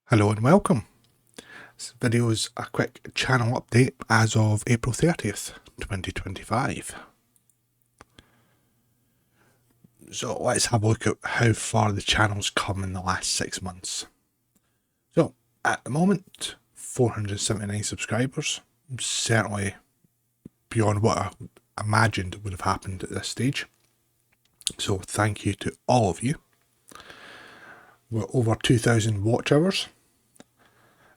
Hello and welcome. This video is a quick channel update as of April 30th, 2025. So let's have a look at how far the channel's come in the last 6 months. So at the moment, 479 subscribers, certainly beyond what I imagined would have happened at this stage. So thank you to all of you. We're over 2,000 watch hours.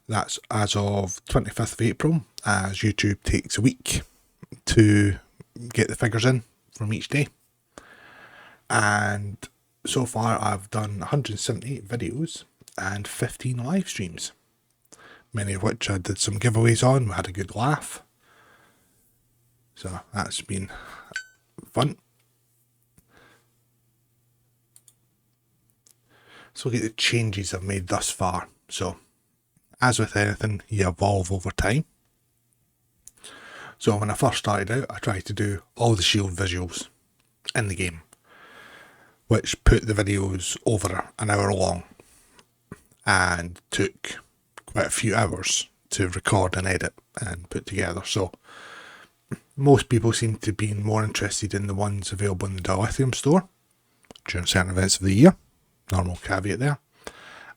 That's as of 25th of April, as YouTube takes a week to get the figures in from each day. And so far I've done 178 videos and 15 live streams, many of which I did some giveaways on. We had a good laugh. So that's been fun. So look at the changes I've made thus far. So as with anything, you evolve over time. So when I first started out, I tried to do all the shield visuals in the game, which put the videos over an hour long and took quite a few hours to record and edit and put together. So most people seem to be more interested in the ones available in the Dilithium store during certain events of the year. Normal caveat there.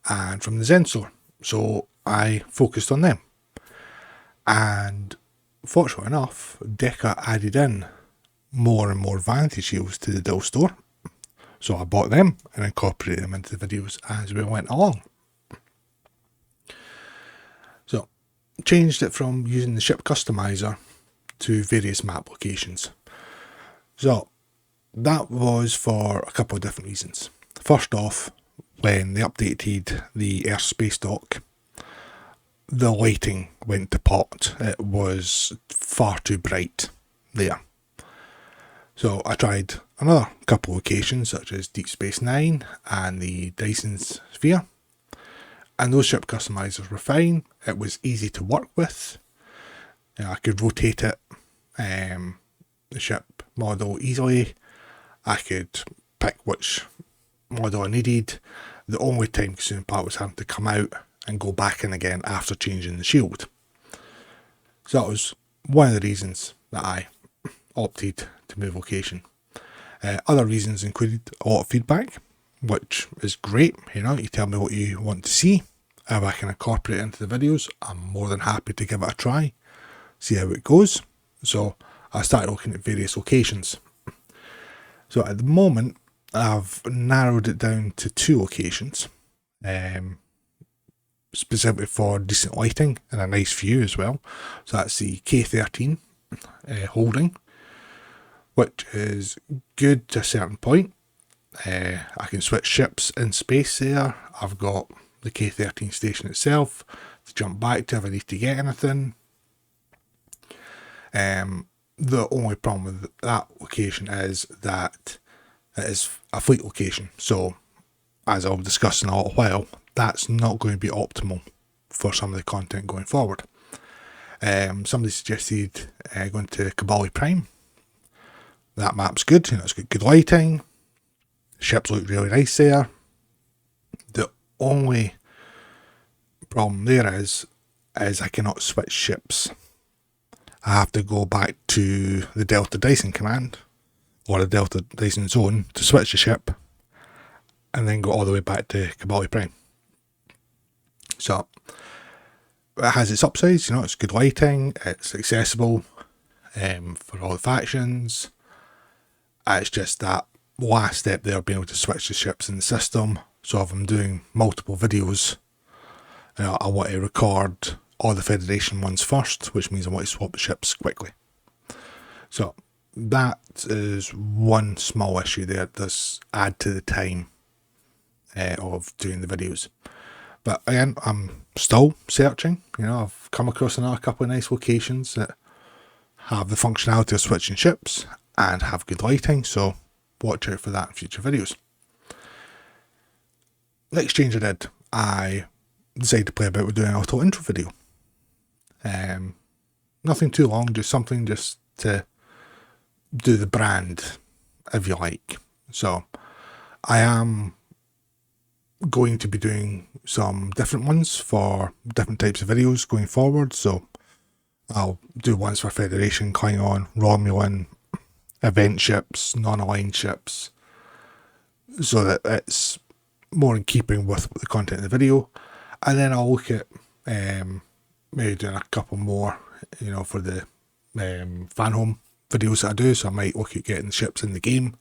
And from the Zen store. So I focused on them. And fortunately enough, Deca added in more and more vanity shields to the Dil store. So I bought them and incorporated them into the videos as we went along. So changed it from using the ship customizer to various map locations. So that was for a couple of different reasons. First off, when they updated the airspace dock, the lighting went to pot. It was far too bright there. So I tried another couple of locations such as Deep Space Nine and the Dyson Sphere, and those ship customizers were fine. It was easy to work with. I could rotate it, the ship model easily. I could pick which model I needed. The only time consuming part was having to come out and go back in again after changing the shield. So that was one of the reasons that I opted to move location. Other reasons included a lot of feedback, which is great. You tell me what you want to see. If I can incorporate it into the videos, I'm more than happy to give it a try, see how it goes. So I started looking at various locations. So at the moment, I've narrowed it down to 2 locations, specifically for decent lighting and a nice view as well. So that's the K13 holding, which is good to a certain point. I can switch ships in space there. I've got the K13 station itself to jump back to if I need to get anything. The only problem with that location is that it is a fleet location. So, as I'll discuss in a little while, that's not going to be optimal for some of the content going forward. Somebody suggested going to Kabali Prime. That map's good. It's got good lighting. Ships look really nice there. The only problem there is I cannot switch ships. I have to go back to the Delta Dyson command or the Delta Dyson zone to switch the ship and then go all the way back to Kabali Prime. So it has its upsides, it's good lighting, it's accessible for all the factions. It's just that last step there, being able to switch the ships in the system. So if I'm doing multiple videos, I want to record all the Federation ones first, which means I want to swap the ships quickly. So that is one small issue there. It does add to the time of doing the videos. But again, I'm still searching. I've come across another couple of nice locations that have the functionality of switching ships and have good lighting, so watch out for that in future videos. Next change I did, I decided to play about with doing an auto intro video. Nothing too long, just something just to do the brand, if you like. So I am going to be doing some different ones for different types of videos going forward. So I'll do ones for Federation, Klingon, Romulan, event ships, non-aligned ships, so that it's more in keeping with the content of the video. And then I'll look at maybe doing a couple more, for the fan home videos that I do. So I might look at getting ships in the game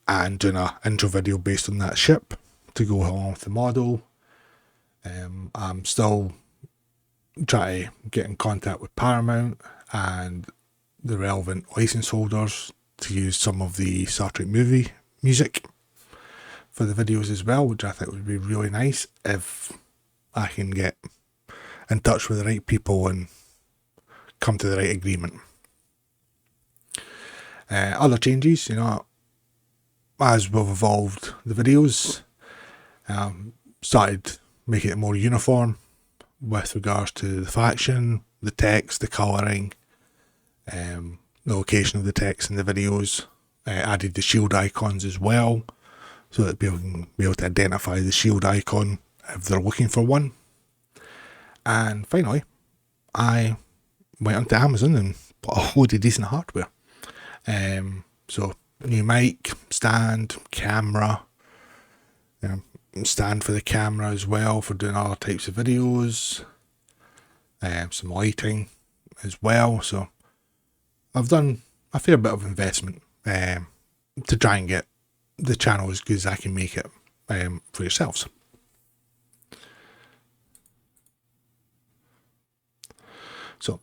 and doing an intro video based on that ship to go along with the model. I'm still trying to get in contact with Paramount and the relevant license holders to use some of the Star Trek movie music for the videos as well, which I think would be really nice if I can get in touch with the right people and come to the right agreement. Other changes, as we've evolved the videos, started making it more uniform with regards to the faction, the text, the colouring, the location of the text in the videos. Added the shield icons as well, so that people can be able to identify the shield icon if they're looking for one. And finally, I went onto Amazon and bought a load of decent hardware. So new mic, stand, camera, stand for the camera as well for doing other types of videos, some lighting as well. So I've done a fair bit of investment to try and get the channel as good as I can make it for yourselves. So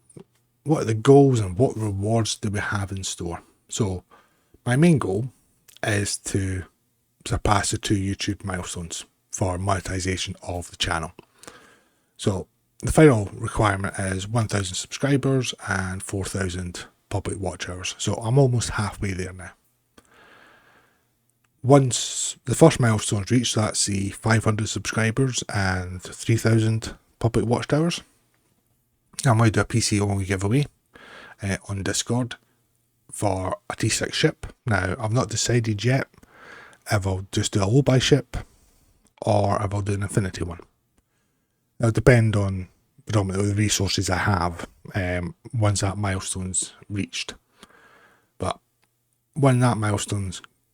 what are the goals and what rewards do we have in store? So my main goal is to surpass the 2 YouTube milestones for monetization of the channel. So the final requirement is 1,000 subscribers and 4,000 public watch hours. So I'm almost halfway there now. Once the first milestone is reached, that's the 500 subscribers and 3,000 public watch hours, I'm going to do a PC only giveaway on Discord for a T6 ship. Now, I've not decided yet if I'll just do a low-buy ship or if I'll do an Infinity one. It'll depend on predominantly the resources I have once that milestone's reached. But when that milestone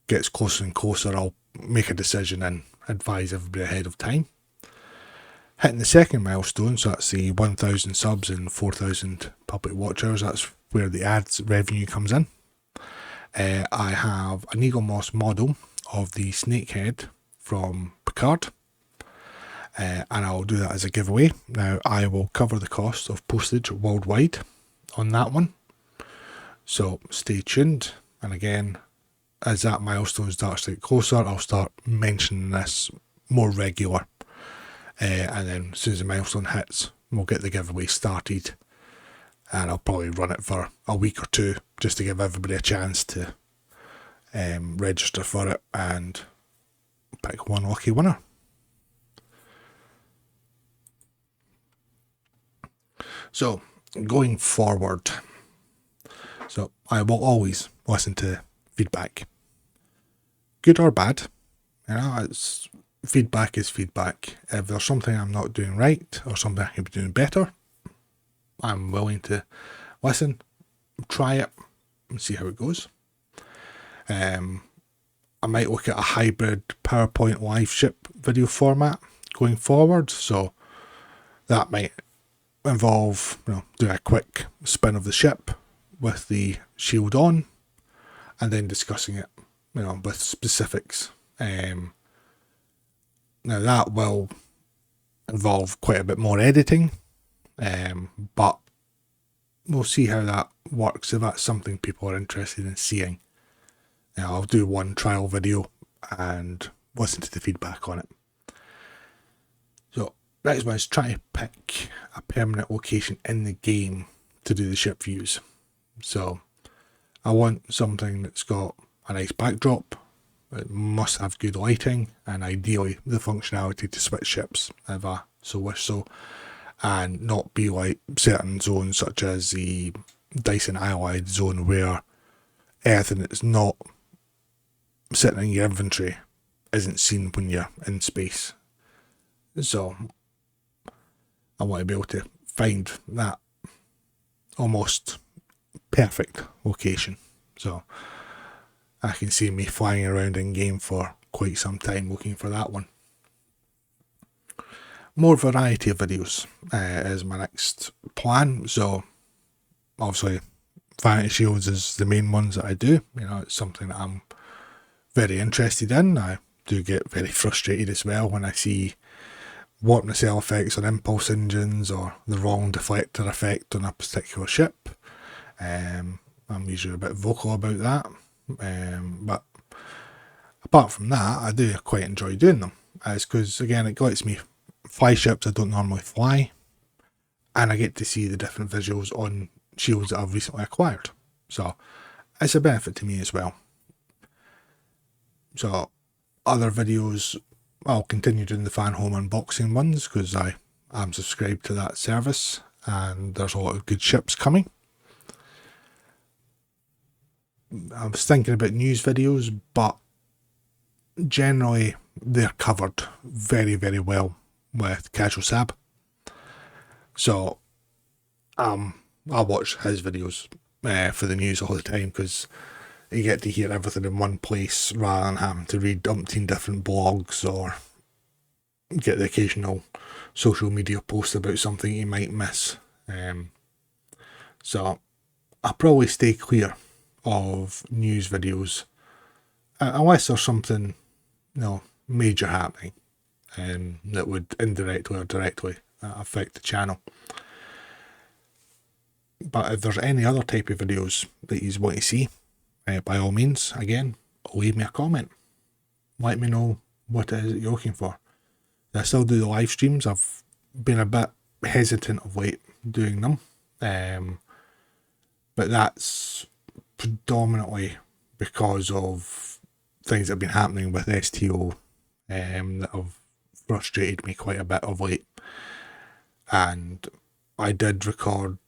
gets closer and closer, I'll make a decision and advise everybody ahead of time. Hitting the second milestone, so that's the 1,000 subs and 4,000 public watch hours, that's where the ads revenue comes in. I have an Eagle Moss model of the Snakehead from Picard, and I'll do that as a giveaway. Now, I will cover the cost of postage worldwide on that one, so stay tuned. And again, as that milestone starts to get closer, I'll start mentioning this more regular. And then as soon as the milestone hits, we'll get the giveaway started, and I'll probably run it for a week or two just to give everybody a chance to register for it and pick one lucky winner. So going forward, so I will always listen to feedback, good or bad. Feedback is feedback. If there's something I'm not doing right or something I can be doing better, I'm willing to listen, try it, and see how it goes. I might look at a hybrid PowerPoint live ship video format going forward. So that might involve, doing a quick spin of the ship with the shield on, and then discussing it, with specifics. Now that will involve quite a bit more editing, but we'll see how that works. If that's something people are interested in seeing, I'll do one trial video and listen to the feedback on it. So next one is try to pick a permanent location in the game to do the ship views. So I want something that's got a nice backdrop. It must have good lighting, and ideally the functionality to switch ships if I so wish so, and not be like certain zones such as the Dyson Allied zone where anything that's not sitting in your inventory isn't seen when you're in space. So I want to be able to find that almost perfect location. So I can see me flying around in game for quite some time looking for that one. More variety of videos is my next plan. So obviously Vanity Shields is the main ones that I do. You know, it's something that I'm very interested in. I do get very frustrated as well when I see warp nacelle effects on impulse engines or the wrong deflector effect on a particular ship. I'm usually a bit vocal about that. But apart from that, I do quite enjoy doing them. It's because, again, it lets me fly ships I don't normally fly, and I get to see the different visuals on shields that I've recently acquired. So it's a benefit to me as well. So other videos, I'll continue doing the fan home unboxing ones because I am subscribed to that service and there's a lot of good ships coming. I was thinking about news videos, but generally they're covered very, very well with Casual Sab. So I watch his videos for the news all the time because you get to hear everything in one place rather than having to read umpteen different blogs or get the occasional social media post about something you might miss. So I'll probably stay clear of news videos unless there's something, major happening that would indirectly or directly affect the channel. But if there's any other type of videos that you want to see, by all means, again, leave me a comment. Let me know what it is that you're looking for. I still do the live streams. I've been a bit hesitant of late doing them. But that's predominantly because of things that have been happening with STO that have frustrated me quite a bit of late. And I did record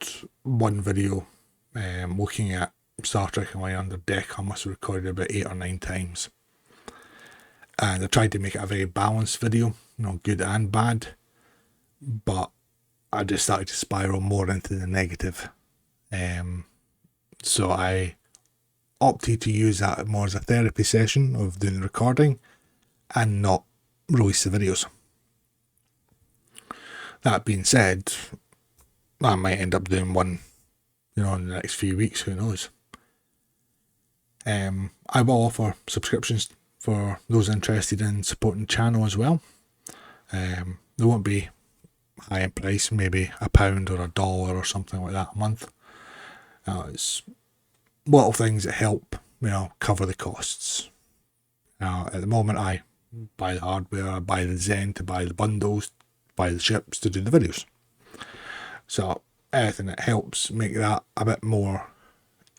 one video looking at Star Trek Online Under Deck. I must have recorded about 8 or 9 times. And I tried to make it a very balanced video, good and bad. But I just started to spiral more into the negative. So I opted to use that more as a therapy session of doing the recording and not release the videos. That being said, I might end up doing one, in the next few weeks, who knows. I will offer subscriptions for those interested in supporting the channel as well. They won't be high in price, maybe £1 or $1 or something like that a month. It's little things that help, cover the costs. At the moment, I buy the hardware, I buy the Zen to buy the bundles, buy the ships to do the videos. So anything that helps make that a bit more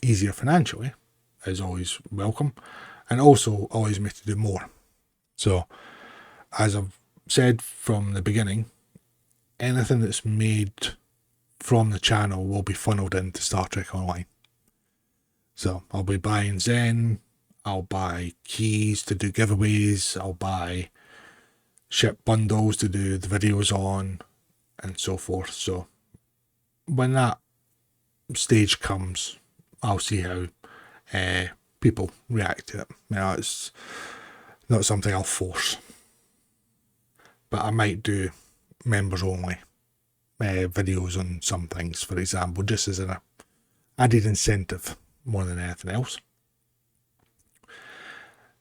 easier financially is always welcome, and also allows me to do more. So as I've said from the beginning, anything that's made from the channel will be funneled into Star Trek Online. So I'll be buying Zen, I'll buy keys to do giveaways, I'll buy ship bundles to do the videos on, and so forth. So when that stage comes, I'll see how people react to it. It's not something I'll force. But I might do members only videos on some things, for example, just as an added incentive more than anything else.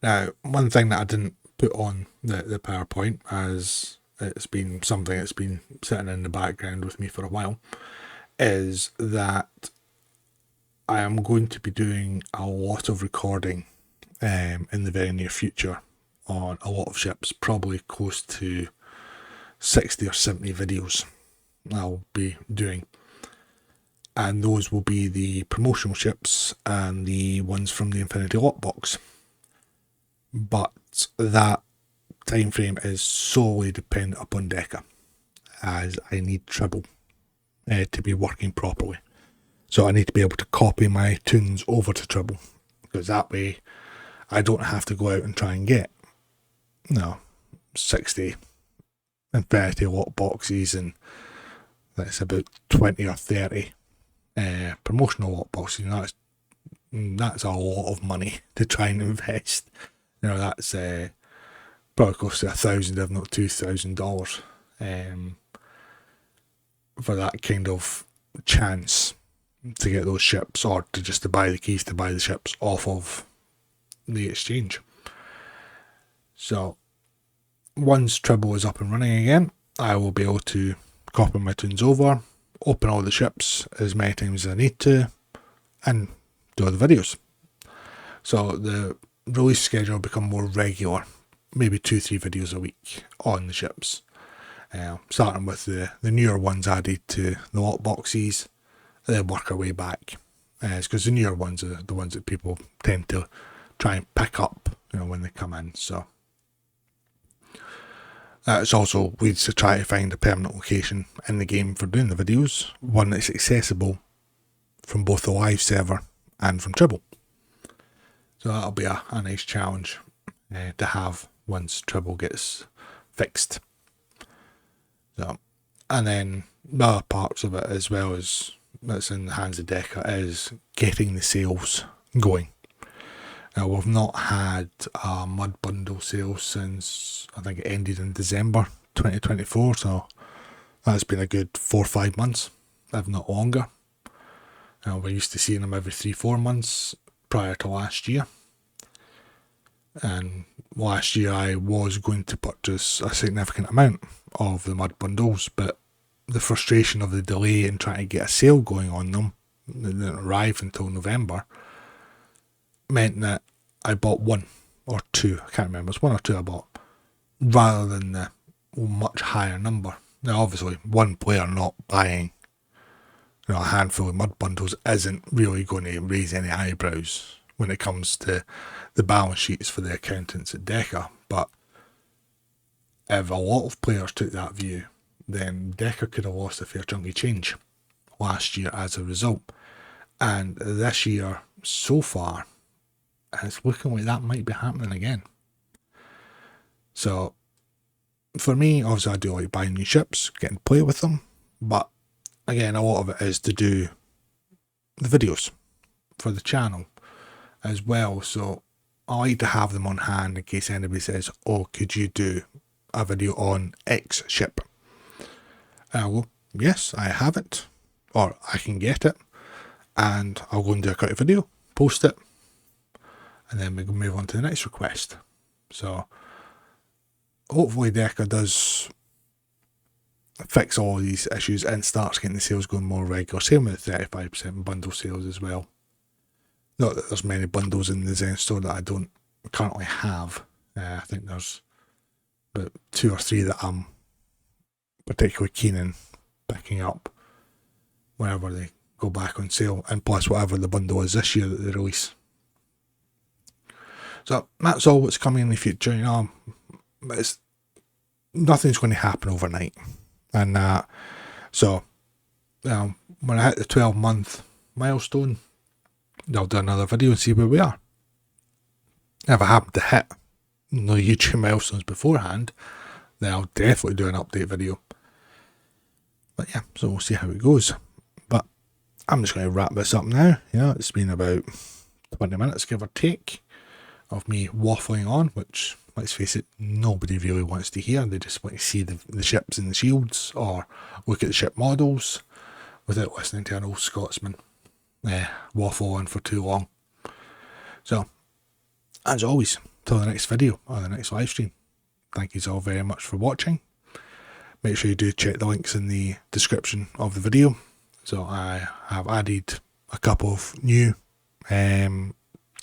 Now, one thing that I didn't put on the PowerPoint, as it's been something that's been sitting in the background with me for a while, is that I am going to be doing a lot of recording in the very near future on a lot of ships, probably close to 60 or 70 videos I'll be doing. And those will be the promotional ships and the ones from the Infinity Lockbox. But that time frame is solely dependent upon Deca, as I need Tribble to be working properly. So I need to be able to copy my tunes over to Tribble, because that way I don't have to go out and try and get no, 60 Infinity lot boxes, and that's about 20 or 30 promotional lot boxes. And that's a lot of money to try and invest. You know, that's probably close to $1,000, if not $2,000, for that kind of chance to get those ships, or to buy the keys to buy the ships off of the exchange. So once Tribble is up and running again, I will be able to copy my tunes over, open all the ships as many times as I need to, and do the videos. So the release schedule will become more regular, maybe 2-3 videos a week on the ships. Starting with the newer ones added to the lot boxes, and then work our way back. Because the newer ones are the ones that people tend to try and pick up, you know, when they come in. So it's also ways to try to find a permanent location in the game for doing the videos, one that's accessible from both the live server and from Tribble. So that'll be a nice challenge to have once Tribble gets fixed. So, and then the other parts of it, as well as that's in the hands of Deca, is getting the sales going. Now, we've not had a Mud Bundle sale since, I think it ended in December 2024, so that's been a good 4 or 5 months, if not longer. Now, we're used to seeing them every 3-4 months prior to last year. And last year I was going to purchase a significant amount of the Mud Bundles, but the frustration of the delay in trying to get a sale going on them, that didn't arrive until November, meant that I bought 1 or 2, I can't remember, it's 1 or 2 I bought, rather than the much higher number. Now obviously one player not buying, you know, a handful of Mud Bundles isn't really going to raise any eyebrows when it comes to the balance sheets for the accountants at Deca, but if a lot of players took that view, then Deca could have lost a fair chunk of change last year as a result. And this year, so far, it's looking like that might be happening again. So, for me, obviously I do like buying new ships, getting to play with them, but again, a lot of it is to do the videos for the channel as well. So, I like to have them on hand in case anybody says, oh, could you do a video on X ship? And I'll go, yes, I have it, or I can get it, and I'll go and do a quick video, post it, and then we can move on to the next request. So hopefully Deca does fix all these issues and starts getting the sales going more regular. Same with the 35% bundle sales as well. Not that there's many bundles in the Zen store that I don't currently have. I think there's about 2 or 3 that I'm particularly keen in picking up whenever they go back on sale, and plus whatever the bundle is this year that they release. So that's all what's coming in the future. You know, nothing's going to happen overnight, and so when I hit the 12-month milestone, I'll do another video and see where we are. If I happen to hit no YouTube milestones beforehand, then I'll definitely do an update video. But yeah, so we'll see how it goes. But I'm just going to wrap this up now. You know, it's been about 20 minutes, give or take, of me waffling on, which, let's face it, nobody really wants to hear. They just want to see the ships and the shields, or look at the ship models, without listening to an old Scotsman waffle on for too long. So, as always, till the next video or the next live stream, thank you all very much for watching. Make sure you do check the links in the description of the video. So I have added a couple of new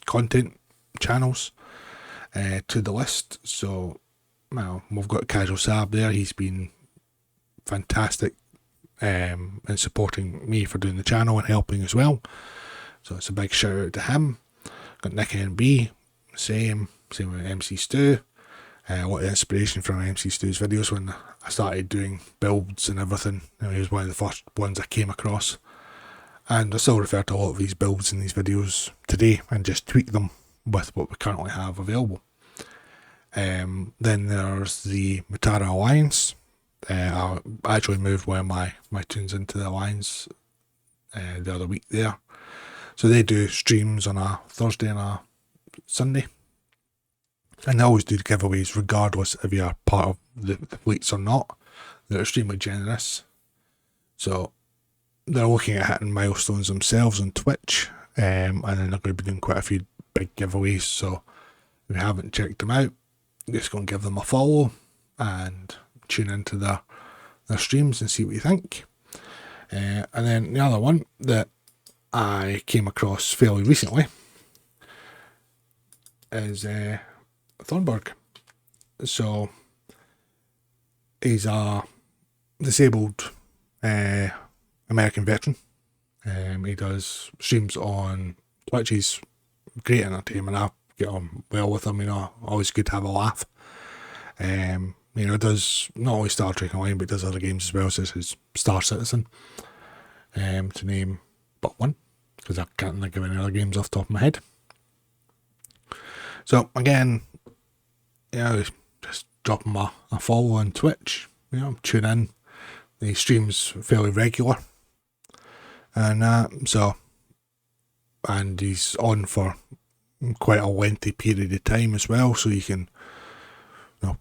content channels to the list. So, well, we've got Casual Sab there. He's been fantastic in supporting me for doing the channel and helping as well. So it's a big shout out to him. Got Nick NB, same with MC Stu. A lot of inspiration from MC Stu's videos when I started doing builds and everything. You know, he was one of the first ones I came across. And I still refer to a lot of these builds in these videos today and just tweak them with what we currently have available. Then there's the Mutara Alliance. I actually moved one of my tunes into the Alliance the other week there. So they do streams on a Thursday and a Sunday. And they always do giveaways regardless if you're part of the fleets or not. They're extremely generous. So they're looking at hitting milestones themselves on Twitch. And then they're going to be doing quite a few big giveaways. So if you haven't checked them out, just go and give them a follow and tune into their streams and see what you think. And then the other one that I came across fairly recently is Thornburg. So he's a disabled American veteran. He does streams on Twitch. He's great entertainment. I get on well with him, always good to have a laugh. Does not only Star Trek Online, but does other games as well, such as his Star Citizen, to name but one, because I can't think of any other games off the top of my head. So again, just drop him a follow on Twitch, tune in. He streams fairly regular, and and he's on for quite a lengthy period of time as well, so you can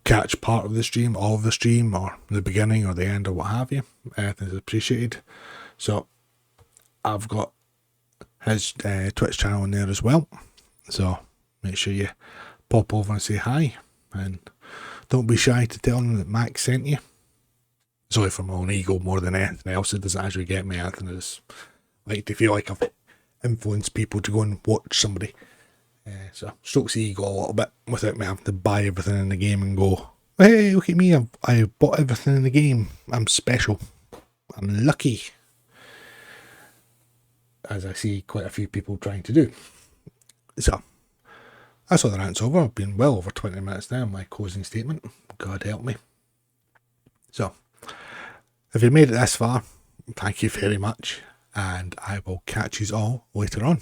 catch part of the stream, all of the stream, or the beginning or the end or what have you. Everything is appreciated. So I've got his Twitch channel in there as well, so make sure you pop over and say hi, and don't be shy to tell him that Max sent you. Sorry for my own ego more than anything else. It doesn't actually get me anything. I just like to feel like I've influenced people to go and watch somebody. So strokes the ego a little bit without me having to buy everything in the game and go, hey, look at me, I bought everything in the game. I'm special. I'm lucky. As I see quite a few people trying to do. So that's all the rant's over. I've been well over 20 minutes now. My closing statement. God help me. So if you made it this far, thank you very much, and I will catch you all later on.